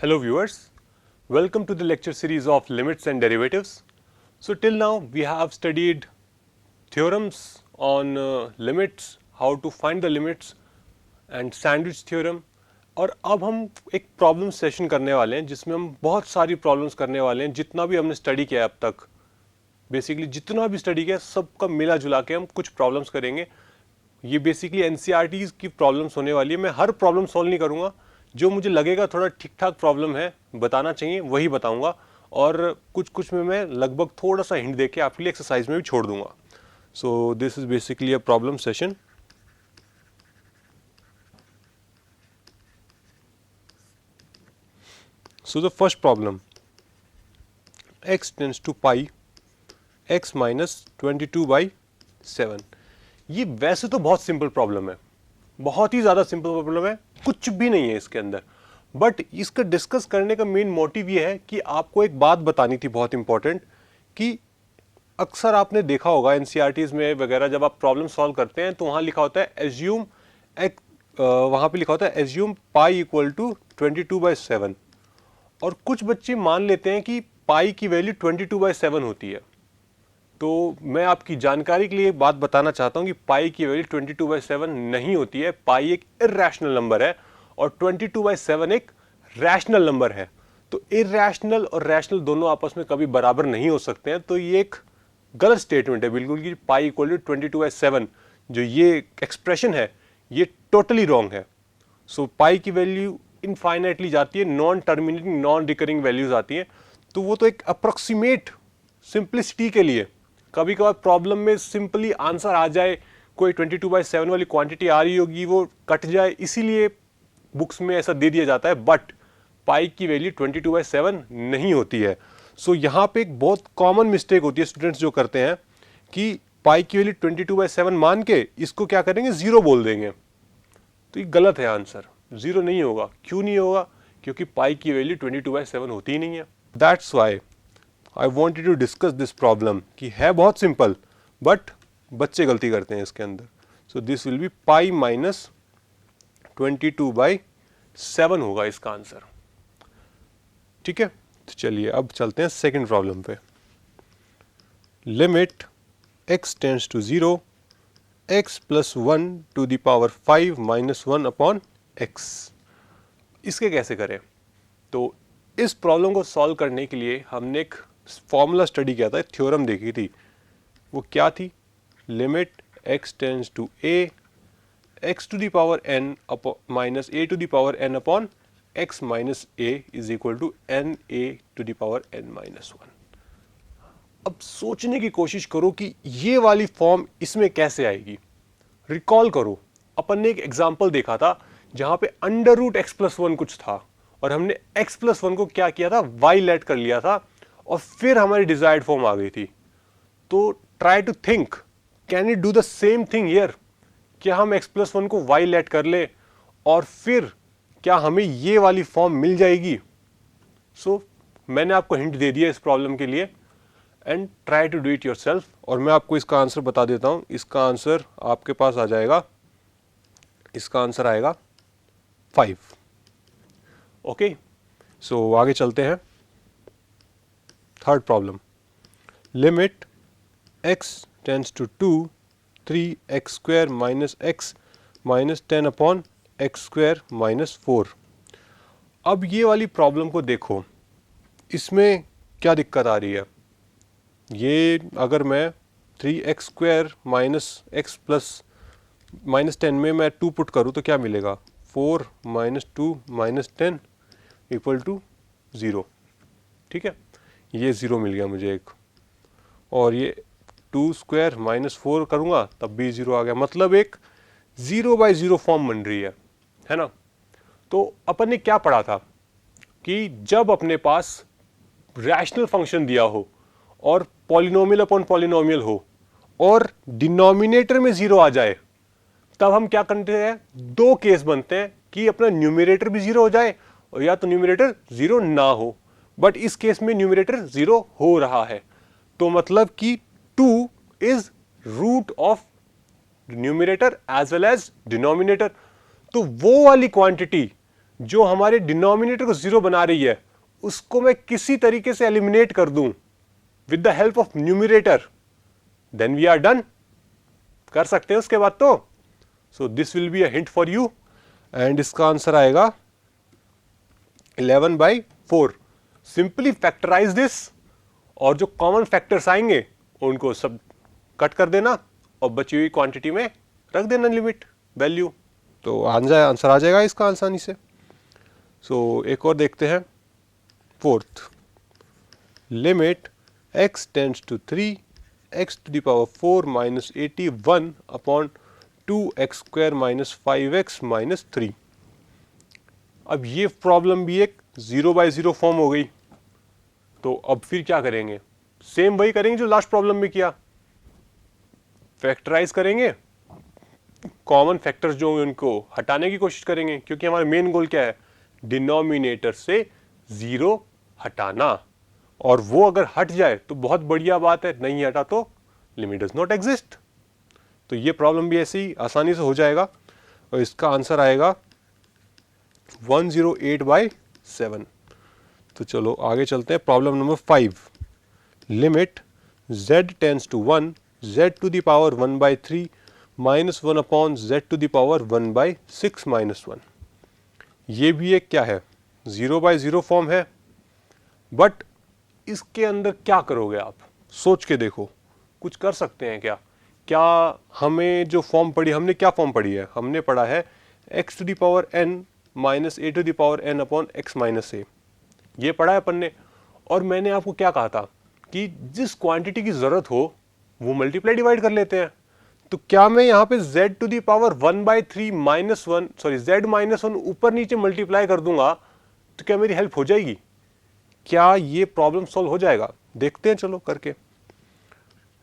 Hello viewers, welcome to the lecture series of limits and derivatives. So till now we have studied theorems on limits, how to find the limits and sandwich theorem. और अब हम एक problem session करने वाले हैं जिसमें हम बहुत सारी प्रॉब्लम्स करने वाले हैं. जितना भी हमने स्टडी किया अब तक, बेसिकली जितना भी स्टडी किया सबका मिला जुला के हम कुछ प्रॉब्लम्स करेंगे. ये बेसिकली एनसीईआरटी की प्रॉब्लम्स होने वाली है. मैं हर प्रॉब्लम सॉल्व नहीं करूँगा, जो मुझे लगेगा थोड़ा ठीक ठाक प्रॉब्लम है, बताना चाहिए, वही बताऊंगा. और कुछ कुछ में मैं लगभग थोड़ा सा हिंट देके आपके लिए एक्सरसाइज में भी छोड़ दूंगा. So this is basically a problem session. So the first problem, x tends to pi x minus 22/7. ये वैसे तो बहुत सिंपल प्रॉब्लम है, बहुत ही ज़्यादा सिंपल प्रॉब्लम है, कुछ भी नहीं है इसके अंदर. बट इसका डिस्कस करने का मेन मोटिव ये है कि आपको एक बात बतानी थी बहुत इंपॉर्टेंट, कि अक्सर आपने देखा होगा एनसीईआरटीज़ में वगैरह जब आप प्रॉब्लम सॉल्व करते हैं तो वहाँ लिखा होता है एज्यूम वहाँ पे लिखा होता है एज्यूम पाई इक्वल टू 22/7. और कुछ बच्चे मान लेते हैं कि पाई की वैल्यू 22/7 होती है. तो मैं आपकी जानकारी के लिए एक बात बताना चाहता हूं कि पाई की वैल्यू 22/7 नहीं होती है. पाई एक इर्रेशनल नंबर है और 22/7 एक रैशनल नंबर है. तो इर्रेशनल और रैशनल दोनों आपस में कभी बराबर नहीं हो सकते हैं. तो ये एक गलत स्टेटमेंट है बिल्कुल कि पाई इक्वल टू 22/7 जो ये एक्सप्रेशन है ये टोटली रॉन्ग है. सो पाई की वैल्यू इनफाइनाइटली जाती है, non terminating non recurring values आती हैं. तो वो तो एक अप्रोक्सीमेट सिंप्लिसिटी के लिए, कभी कभार प्रॉब्लम में सिंपली आंसर आ जाए, कोई 22/7 वाली क्वांटिटी आ रही होगी वो कट जाए, इसीलिए बुक्स में ऐसा दे दिया जाता है. बट पाई की वैल्यू 22/7 नहीं होती है. सो यहाँ पे एक बहुत कॉमन मिस्टेक होती है स्टूडेंट्स जो करते हैं कि पाई की वैल्यू 22/7 मान के इसको क्या करेंगे, जीरो बोल देंगे. तो ये गलत है, आंसर जीरो नहीं होगा. क्यों नहीं होगा? क्योंकि पाई की वैल्यू 22/7 होती ही नहीं है. That's why I wanted to discuss this problem कि है बहुत सिंपल बट बच्चे गलती करते हैं इसके अंदर. सो this will B pi minus 22/7 होगा इसका आंसर. ठीक है, तो चलिए अब चलते हैं सेकंड प्रॉब्लम पे. Limit x tends to 0 x plus 1 to the power 5 minus 1 upon x. इसके कैसे करें? तो इस प्रॉब्लम को सॉल्व करने के लिए हमने एक फॉर्मूला स्टडी किया था, थ्योरम देखी थी. वो क्या थी? Limit x tends to a x to the power n minus a to the power n upon x minus a is equal to n a to the power n minus 1. अब सोचने की कोशिश करो कि ये वाली फॉर्म इसमें कैसे आएगी. रिकॉल करो, अपन ने एक एग्जाम्पल देखा था जहां पे अंडर रूट एक्स प्लस 1 कुछ था और हमने x प्लस 1 को क्या किया था, y लेट कर लिया था और फिर हमारी डिजायर्ड फॉर्म आ गई थी. तो try to think, can you do the same thing here? क्या हम x प्लस 1 को y लेट कर ले और फिर क्या हमें ये वाली फॉर्म मिल जाएगी? सो मैंने आपको हिंट दे दिया इस प्रॉब्लम के लिए, and try to do it yourself. और मैं आपको इसका आंसर बता देता हूं. इसका आंसर आपके पास आ जाएगा, इसका आंसर आएगा 5. ओके, सो आगे चलते हैं. Third problem, limit x tends to 2 3x square minus x minus 10 upon x square minus 4. अब ये वाली प्रॉब्लम को देखो, इसमें क्या दिक्कत आ रही है. ये अगर मैं 3x square minus x plus minus 10 में मैं 2 पुट करूँ तो क्या मिलेगा, 4 माइनस 2 माइनस 10 इक्वल टू 0. ठीक है, ये 0 मिल गया मुझे एक. और ये 2 स्क्वायर माइनस 4 करूँगा तब भी 0 आ गया. मतलब एक 0/0 फॉर्म बन रही है ना. तो अपन ने क्या पढ़ा था कि जब अपने पास रैशनल फंक्शन दिया हो और पॉलिनोमियल अपॉन पॉलिनोमियल हो और डिनोमिनेटर में 0 आ जाए, तब हम क्या करते हैं, दो केस बनते हैं कि अपना न्यूमरेटर भी 0 हो जाए और या तो न्यूमरेटर 0 ना हो. बट इस केस में न्यूमरेटर 0 हो रहा है, तो मतलब कि 2 is root of numerator as well as denominator. तो वो वाली क्वांटिटी जो हमारे डिनोमिनेटर को 0 बना रही है उसको मैं किसी तरीके से एलिमिनेट कर दूं with the help of numerator, then we are done. कर सकते हैं उसके बाद तो। So this will be a hint for you and इसका आंसर आएगा 11/4। सिंपली फैक्टराइज दिस और जो कॉमन फैक्टर्स आएंगे उनको सब कट कर देना और बची हुई क्वांटिटी में रख देना लिमिट वैल्यू, तो आंसर आ जाएगा इसका आसानी से। सो एक और देखते हैं, fourth, limit x tends to 3 x to the power 4 minus 81 upon 2x square minus 5x minus 3। अब ये प्रॉब्लम भी एक 0/0 फॉर्म हो गई, तो अब फिर क्या करेंगे? सेम वही करेंगे जो लास्ट प्रॉब्लम में किया, फैक्टराइज करेंगे, कॉमन फैक्टर्स जो उनको हटाने की कोशिश करेंगे, क्योंकि हमारा मेन गोल क्या है? डिनोमिनेटर से 0 हटाना, और वो अगर हट जाए तो बहुत बढ़िया बात है, नहीं हटा तो लिमिट डज नॉट एग्जिस्ट। तो ये प्रॉब्लम भी ऐसे ही आसानी से हो जाएगा और इसका आंसर आएगा 108/7। तो चलो आगे चलते हैं, problem number 5, limit z tends to 1 z to the power 1/3 minus 1 upon z to the power 1/6 minus 1। ये भी एक क्या है? 0/0 फॉर्म है, बट इसके अंदर क्या करोगे आप? सोच के देखो, कुछ कर सकते हैं क्या? क्या हमें जो फॉर्म पढ़ी, हमने क्या फॉर्म पढ़ी है? हमने पढ़ा है x to the power n minus a to the power n upon x minus a, ये पढ़ा है अपन ने। और मैंने आपको क्या कहा था कि जिस क्वांटिटी की जरूरत हो वो मल्टीप्लाई डिवाइड कर लेते हैं। तो क्या मैं यहाँ पे z to the power 1/3 minus 1 sorry z minus 1 ऊपर नीचे मल्टीप्लाई कर दूंगा तो क्या मेरी हेल्प हो जाएगी? क्या ये प्रॉब्लम सॉल्व हो जाएगा? देखते हैं चलो करके।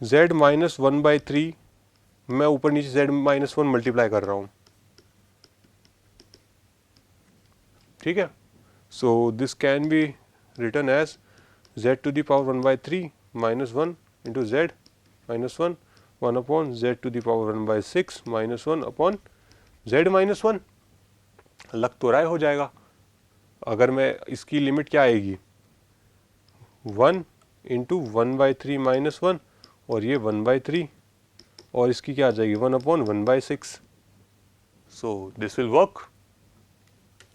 z minus 1/3 मैं ऊपर नीचे z minus 1 मल्टीप्लाई कर रहा हूं, ठीक है। So this can be written as z to the power 1/3 minus 1 into z minus 1 upon z to the power 1/6 minus 1 upon z minus 1। लग तो रहा है हो जाएगा। अगर मैं इसकी लिमिट क्या आएगी? 1 इंटू 1/3 माइनस 1 और ये 1/3 और इसकी क्या आ जाएगी? 1 upon 1/6। So this will work,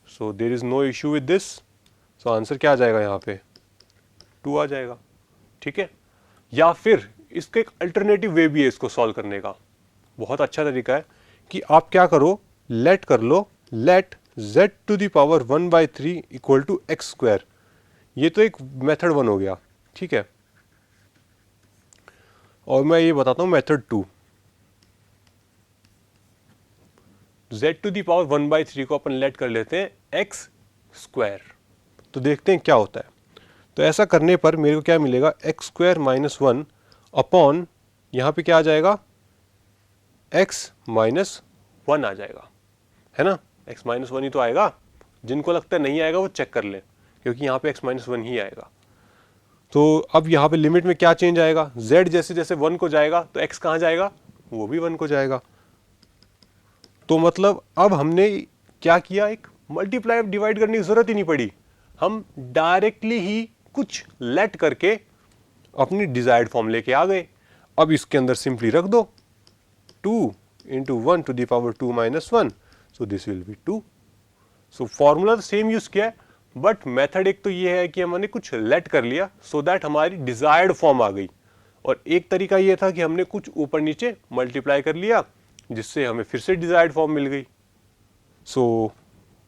so there is no issue with this. So answer क्या आ जाएगा यहाँ पे? 2 आ जाएगा, ठीक है। या फिर इसका एक अल्टरनेटिव वे भी है इसको सॉल्व करने का, बहुत अच्छा तरीका है कि आप क्या करो, लेट कर लो, let z to the power 1/3 equal to x square. ये तो एक मेथड 1 हो गया, ठीक है। और मैं ये बताता हूं method 2, z to the power 1/3 को अपन लेट कर लेते हैं एक्स स्क्वायर। तो देखते हैं क्या होता है। तो ऐसा करने पर मेरे को क्या मिलेगा? एक्स स्क्वायर माइनस 1 अपॉन यहाँ पे क्या आ जाएगा? x माइनस 1 आ जाएगा, है ना। x माइनस 1 ही तो आएगा, जिनको लगता है नहीं आएगा वो चेक कर ले, क्योंकि यहाँ पे x माइनस 1 ही आएगा। तो अब यहाँ पे लिमिट में क्या चेंज आएगा? z जैसे जैसे 1 को जाएगा तो x कहाँ जाएगा? वो भी 1 को जाएगा। तो मतलब अब हमने क्या किया, एक मल्टीप्लाई डिवाइड करने की जरूरत ही नहीं पड़ी, हम डायरेक्टली ही कुछ लेट करके अपनी डिजायर्ड फॉर्म लेके आ गए। अब इसके अंदर सिंपली रख दो 2 into 1 to the power 2 minus 1, so this will be 2। So formula तो सेम यूज किया है, बट मेथड एक तो ये है कि हमने कुछ लेट कर लिया सो दैट हमारी डिजायर्ड फॉर्म आ गई, और एक तरीका ये था कि हमने कुछ ऊपर नीचे मल्टीप्लाई कर लिया जिससे हमें फिर से डिजायर्ड फॉर्म मिल गई। सो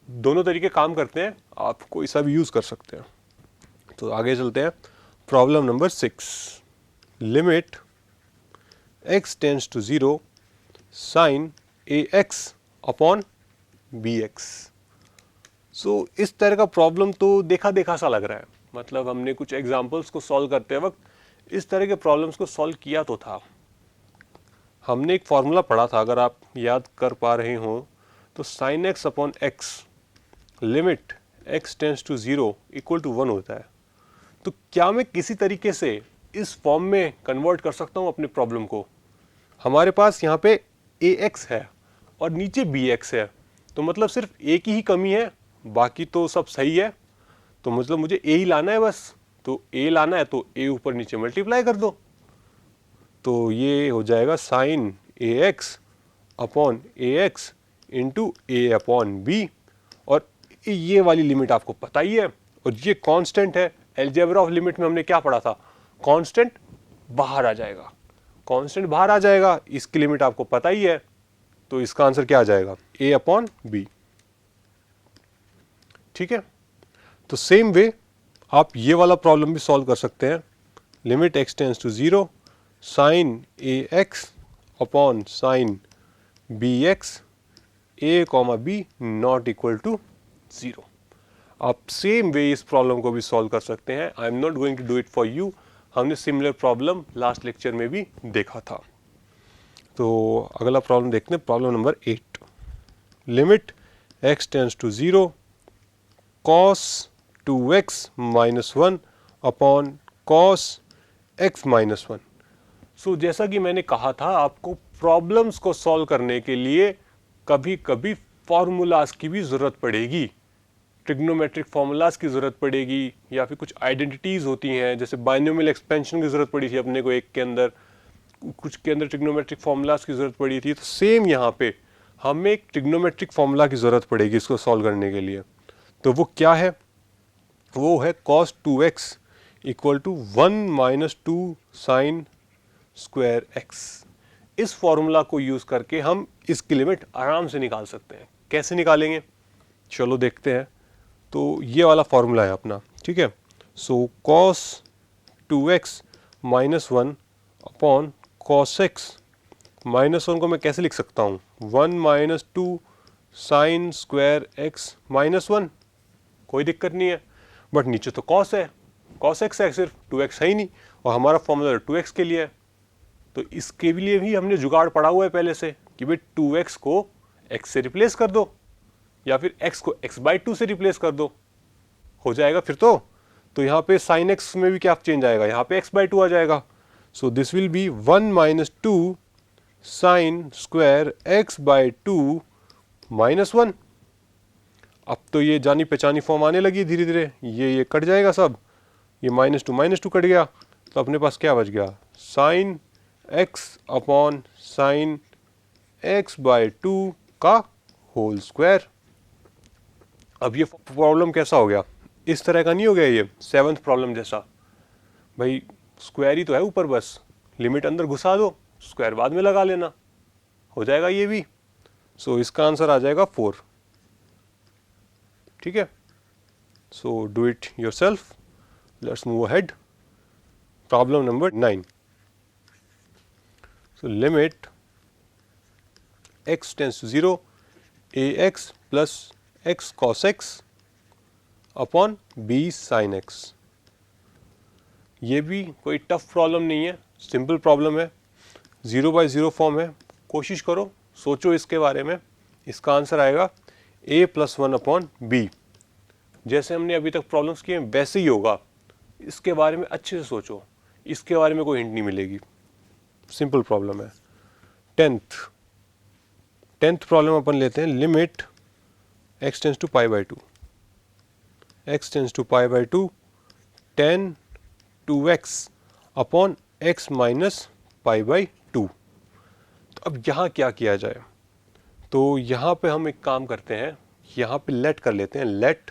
दोनों तरीके काम करते हैं, आप कोई सा भी यूज कर सकते हैं। तो आगे चलते हैं, problem number 6, limit x tends to 0 sine ax upon bx। So इस तरह का प्रॉब्लम तो देखा देखा सा लग रहा है, मतलब हमने कुछ एग्जांपल्स को सॉल्व करते वक्त इस तरह के प्रॉब्लम्स को सॉल्व किया तो था। हमने एक फॉर्मूला पढ़ा था, अगर आप याद कर पा रहे हो तो sine x upon x limit x tends to 0 equal to 1 होता है। तो क्या मैं किसी तरीके से इस फॉर्म में कन्वर्ट कर सकता हूं अपने प्रॉब्लम को? हमारे पास यहाँ पे ax है और नीचे bx है, तो मतलब सिर्फ a की ही कमी है, बाकी तो सब सही है, तो मतलब मुझे ए ही लाना है बस। तो ए लाना है तो ए ऊपर नीचे मल्टीप्लाई कर दो, तो ये हो जाएगा sign a x upon A x into A upon B. और ये वाली लिमिट आपको पता ही है, और ये कांस्टेंट है। अलजेब्रा ऑफ लिमिट में हमने क्या पढ़ा था, कांस्टेंट बाहर आ जाएगा, कांस्टेंट बाहर आ जाएगा, इसकी लिमिट आपको पता ही है। तो इसका आंसर क्या आ जाएगा, ए अपॉन बी। ठीक है, तो सेम वे आप ये वाला प्रॉब्लम भी सॉल्व कर सकते हैं। Limit x tends to 0 sine a x upon sine b x a comma b not equal to 0। आप सेम वे इस प्रॉब्लम को भी सॉल्व कर सकते हैं। I am not going to do it for you, हमने सिमिलर प्रॉब्लम लास्ट लेक्चर में भी देखा था। तो अगला प्रॉब्लम देखते हैं, problem number 8। Limit x tends to 0 cos 2x minus 1 upon cos x minus 1। So जैसा कि मैंने कहा था, आपको प्रॉब्लम्स को सॉल्व करने के लिए कभी कभी फॉर्मूलाज की भी ज़रूरत पड़ेगी, ट्रिग्नोमेट्रिक फॉर्मूलाज की ज़रूरत पड़ेगी, या फिर कुछ आइडेंटिटीज़ होती हैं, जैसे बाइनोमियल एक्सपेंशन की ज़रूरत पड़ी थी अपने को एक के अंदर, कुछ के अंदर ट्रिग्नोमेट्रिक फॉर्मूलाज की ज़रूरत पड़ी थी। तो सेम यहाँ पे हमें एक ट्रिग्नोमेट्रिक फॉर्मूला की ज़रूरत पड़ेगी इसको सॉल्व करने के लिए। तो वो क्या है, वो है cos 2x equal to 1 minus 2 sine square x। इस फॉर्मूला को यूज़ करके हम इसकी लिमिट आराम से निकाल सकते हैं। कैसे निकालेंगे, चलो देखते हैं। तो ये वाला फॉर्मूला है अपना, ठीक है। सो cos 2x minus 1 upon cos x minus 1 को मैं कैसे लिख सकता हूँ, 1 minus 2 sine square x minus 1, कोई दिक्कत नहीं है। बट नीचे तो cos है, cos x है, सिर्फ 2x है ही नहीं, और हमारा फॉर्मूला 2x के लिए है। तो इसके लिए भी हमने जुगाड़ पड़ा हुआ है पहले से कि भाई 2x को x से रिप्लेस कर दो, या फिर x को x/2 से रिप्लेस कर दो, हो जाएगा फिर तो यहाँ पे sin x में भी क्या चेंज आएगा, यहाँ पे x/2 आ जाएगा। सो this will B 1 minus 2 sine square x/2 minus 1। अब तो ये जानी पहचानी फॉर्म आने लगी धीरे धीरे, ये कट जाएगा सब, ये -2 कट गया, तो अपने पास क्या बच गया, sign x upon sine x/2 का होल स्क्वायर। अब ये प्रॉब्लम कैसा हो गया, इस तरह का नहीं हो गया ये 7th प्रॉब्लम जैसा, भाई स्क्वायर ही तो है ऊपर, बस लिमिट अंदर घुसा दो, स्क्वायर बाद में लगा लेना, हो जाएगा ये भी। सो इसका आंसर आ जाएगा 4। ठीक है, so do it yourself. Let's move ahead, problem number 9। So limit x tends to 0 ax plus x cos x अपॉन b sin x। ये भी कोई टफ प्रॉब्लम नहीं है, सिंपल प्रॉब्लम है, 0/0 फॉर्म है। कोशिश करो, सोचो इसके बारे में। इसका आंसर आएगा a प्लस 1 अपॉन बी। जैसे हमने अभी तक प्रॉब्लम्स किए वैसे ही होगा, इसके बारे में अच्छे से सोचो, इसके बारे में कोई हिंट नहीं मिलेगी, सिंपल प्रॉब्लम है। 10th प्रॉब्लम अपन लेते हैं, limit x tends to π/2, x tends to π/2 tan 2x upon x minus π/2। तो अब यहाँ क्या किया जाए, तो यहाँ पे हम एक काम करते हैं, यहाँ पे लेट कर लेते हैं, let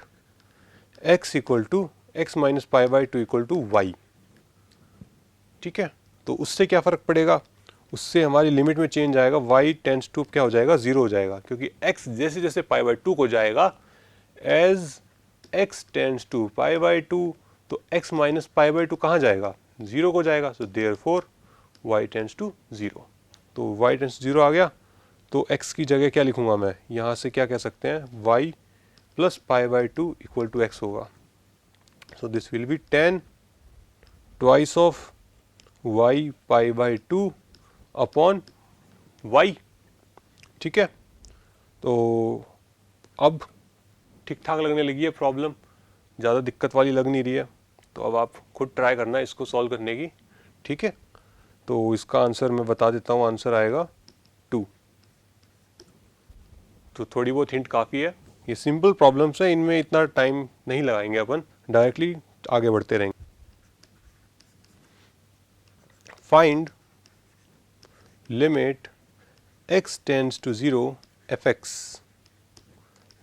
x equal to x minus π/2 equal to y. ठीक है, तो उससे क्या फ़र्क पड़ेगा, उससे हमारी लिमिट में चेंज आएगा, y टेंस टू क्या हो जाएगा, 0 हो जाएगा, क्योंकि x जैसे जैसे π/2 को जाएगा, एज x टेंस टू π/2 तो x माइनस π/2 कहाँ जाएगा, 0 को जाएगा। So therefore y tends to 0, तो y टेंस 0 आ गया, तो x की जगह क्या लिखूंगा मैं, यहाँ से क्या कह सकते हैं, y plus π/2 equal to x होगा। So this will be 10 twice of y π/2 upon y। ठीक है, तो अब ठीक ठाक लगने लगी है प्रॉब्लम, ज़्यादा दिक्कत वाली लग नहीं रही है। तो अब आप खुद ट्राई करना इसको सॉल्व करने की। ठीक है, तो इसका आंसर मैं बता देता हूँ, आंसर आएगा 2। तो थोड़ी बहुत हिंट काफ़ी है, ये सिंपल प्रॉब्लम्स है, इनमें इतना टाइम नहीं लगाएंगे अपन, डायरेक्टली आगे बढ़ते रहेंगे। Find limit x tends to 0 fx,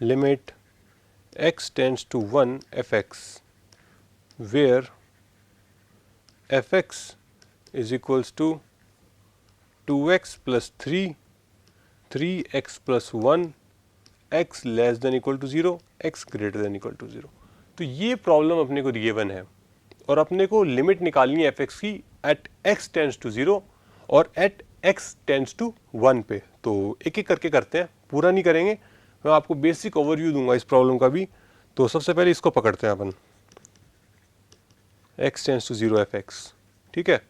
limit x tends to 1 fx, where fx is equals to 2x plus 3, 3x plus 1, x less than equal to 0, x greater than equal to 0। तो ये problem अपने को given है और अपने को limit निकालनी है fx की एट x टेंड्स टू 0 और एट x टेंड्स टू 1 पे। तो एक एक करके करते हैं, पूरा नहीं करेंगे, मैं आपको बेसिक ओवरव्यू दूंगा इस प्रॉब्लम का भी। तो सबसे पहले इसको पकड़ते हैं अपन, x टेंड्स टू 0 fx, ठीक है।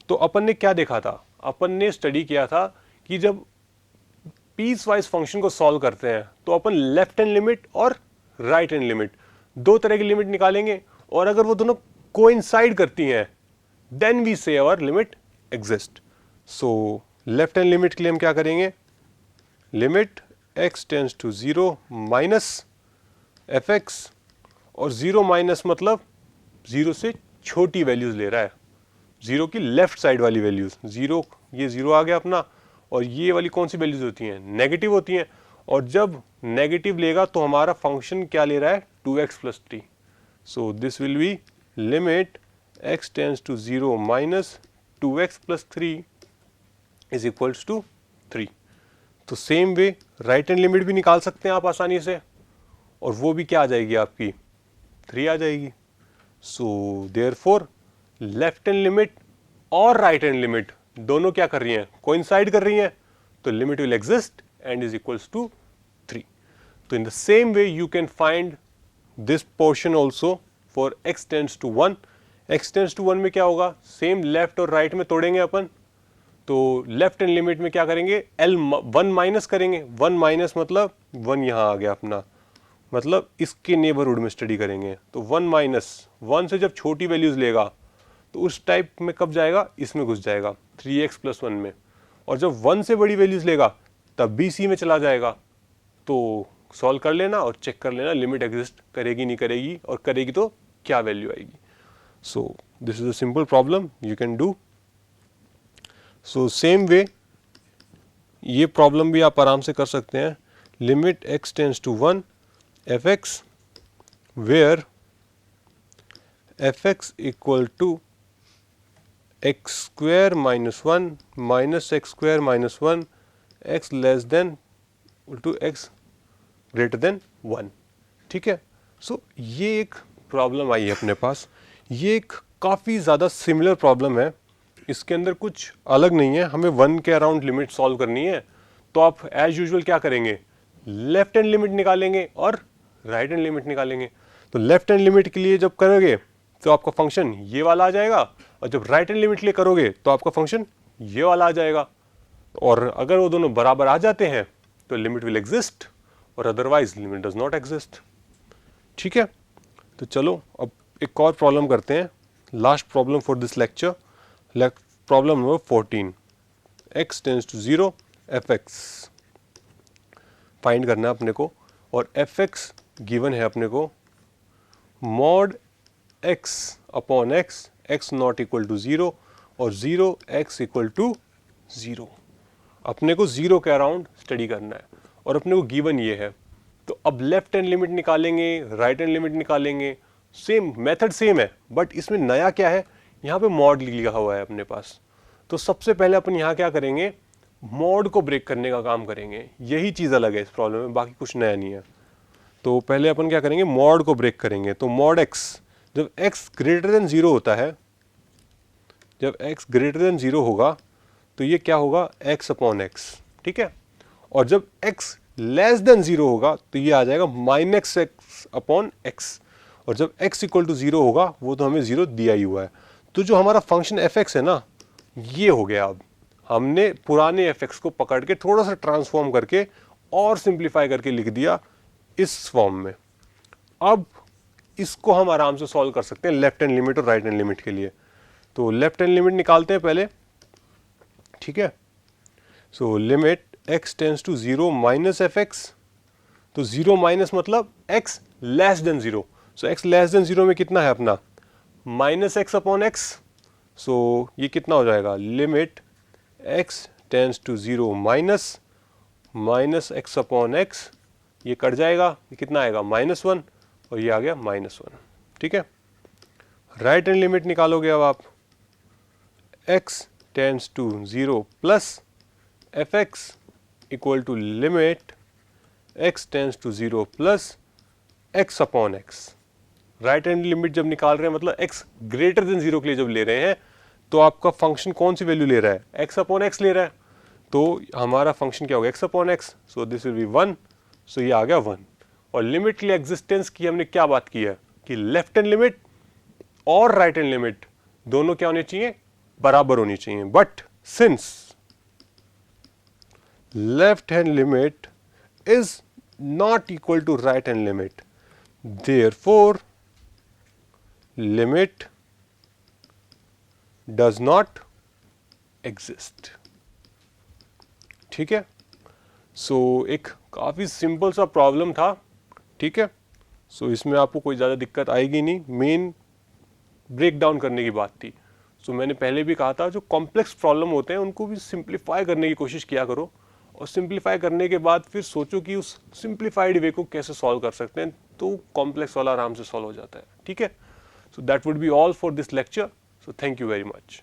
तो अपन ने क्या देखा था, अपन ने स्टडी किया था कि जब पीस वाइज फंक्शन को सॉल्व करते हैं तो अपन लेफ्ट हैंड लिमिट और राइट हैंड लिमिट दो तरह की लिमिट निकालेंगे, और अगर वो दोनों कोइंसाइड करती हैं then we say our limit exist. So left hand limit के लिए हम क्या करेंगे, limit x tends to 0 minus fx, और 0 माइनस मतलब 0 से छोटी वैल्यूज ले रहा है, 0 की लेफ्ट साइड वाली वैल्यूज, 0 ये 0 आ गया अपना, और ये वाली कौन सी वैल्यूज होती हैं, नेगेटिव होती हैं। और जब नेगेटिव लेगा तो हमारा फंक्शन क्या ले रहा है, 2x plus 3। So this will be limit x tends to 0 minus 2x plus 3 is equals to 3। तो same way right hand limit भी निकाल सकते हैं आप आसानी से, और वो भी क्या आ जाएगी आपकी, 3 आ जाएगी। So therefore left hand limit और राइट हैंड लिमिट दोनों क्या कर रही हैं, कोइंसाइड कर रही हैं, तो limit will exist and is equals to 3। तो in the same way you can find this portion also for x tends to 1। x tends to 1 में क्या होगा, सेम लेफ्ट और राइट में तोड़ेंगे अपन। तो लेफ्ट हैंड लिमिट में क्या करेंगे, L1 माइनस करेंगे, 1 माइनस मतलब 1 यहाँ आ गया अपना, मतलब इसके नेबरहुड में स्टडी करेंगे। तो 1 माइनस 1 से जब छोटी वैल्यूज लेगा तो उस टाइप में कब जाएगा, इसमें घुस जाएगा 3x प्लस 1 में, और जब 1 से बड़ी वैल्यूज लेगा तब भी सी में चला जाएगा। तो सॉल्व कर लेना और चेक कर लेना लिमिट एग्जिस्ट करेगी नहीं करेगी, और करेगी तो क्या वैल्यू आएगी। So this is a simple problem you can do. So same way ये प्रॉब्लम भी आप आराम से कर सकते हैं, limit x tends to 1 fx where fx equal to x square minus 1 minus x square minus 1, x less than two x greater than 1, ठीक है। सो ये एक प्रॉब्लम आई है अपने पास, ये एक काफ़ी ज़्यादा सिमिलर प्रॉब्लम है, इसके अंदर कुछ अलग नहीं है, हमें 1 के अराउंड लिमिट सॉल्व करनी है। तो आप एज यूजुअल क्या करेंगे, लेफ्ट हैंड लिमिट निकालेंगे और राइट हैंड लिमिट निकालेंगे। तो लेफ्ट हैंड लिमिट के लिए जब करोगे तो आपका फंक्शन ये वाला आ जाएगा, और जब राइट हैंड लिमिट के लिए करोगे तो आपका फंक्शन ये वाला आ जाएगा। और अगर वो दोनों बराबर आ जाते हैं तो लिमिट विल एग्जिस्ट, और otherwise limit does not exist, ठीक है। तो चलो अब एक और प्रॉब्लम करते हैं, last problem for this lecture, problem number 14, x tends to 0 fx find करना है अपने को, और fx गिवन है अपने को mod x upon x, x not equal to 0 और 0 x इक्वल टू 0। अपने को 0 के अराउंड स्टडी करना है और अपने को गिवन ये है। तो अब लेफ्ट हैंड लिमिट निकालेंगे, राइट हैंड लिमिट निकालेंगे, सेम मेथड सेम है, बट इसमें नया क्या है, यहाँ पे मॉड लिखा हुआ है अपने पास। तो सबसे पहले अपन यहाँ क्या करेंगे, मॉड को ब्रेक करने का काम करेंगे, यही चीज़ अलग है इस प्रॉब्लम में, बाकी कुछ नया नहीं है। तो पहले अपन क्या करेंगे, मॉड को ब्रेक करेंगे। तो मॉड x, जब x ग्रेटर देन 0 होता है, जब x ग्रेटर देन 0 होगा तो ये क्या होगा, x अपॉन x, ठीक है। और जब x लेस देन 0 होगा तो ये आ जाएगा माइनस x अपॉन x, और जब x इक्वल टू 0 होगा वो तो हमें 0 दिया ही हुआ है। तो जो हमारा फंक्शन fx है ना, ये हो गया। अब हमने पुराने fx को पकड़ के थोड़ा सा ट्रांसफॉर्म करके और सिंप्लीफाई करके लिख दिया इस फॉर्म में। अब इसको हम आराम से सॉल्व कर सकते हैं लेफ्ट हैंड लिमिट और राइट हैंड लिमिट के लिए। तो लेफ्ट हैंड लिमिट निकालते हैं पहले, ठीक है। So limit x tends to 0 minus fx तो 0 माइनस मतलब x less than 0. So x less than 0 में कितना है अपना minus x upon x. So ये कितना हो जाएगा limit x tends to 0 minus x upon x. ये कट जाएगा, ये कितना आएगा -1 और ये आ गया -1. ठीक है, राइट हैंड लिमिट निकालोगे अब आप x tends to 0 plus f x equal to limit x tends to 0 plus x upon x. Right hand limit जब निकाल रहे हैं मतलब x ग्रेटर देन 0 के लिए जब ले रहे हैं तो आपका फंक्शन कौन सी वैल्यू ले रहा है x अपॉन एक्स ले रहा है. तो हमारा फंक्शन क्या होगा x upon x. So this will B 1. सो ये आ गया 1. और लिमिट के लिए एग्जिस्टेंस की हमने क्या बात की है कि लेफ्ट हैंड लिमिट और राइट हैंड लिमिट दोनों क्या होनी चाहिए बराबर होनी चाहिए. But since left hand limit is not equal to right hand limit, therefore limit does not exist. ठीक है, सो एक काफ़ी सिंपल सा प्रॉब्लम था. ठीक है, सो इसमें आपको कोई ज़्यादा दिक्कत आएगी नहीं. मेन ब्रेक डाउन करने की बात थी. सो मैंने पहले भी कहा था जो कॉम्प्लेक्स प्रॉब्लम होते हैं उनको भी सिंप्लीफाई करने की कोशिश किया करो और सिंप्लीफाई करने के बाद फिर सोचो कि उस सिंप्लीफाइड वे को कैसे सॉल्व कर सकते हैं तो कॉम्प्लेक्स वाला आराम से सॉल्व हो जाता है. ठीक है, so that would be all for this lecture. So thank you very much.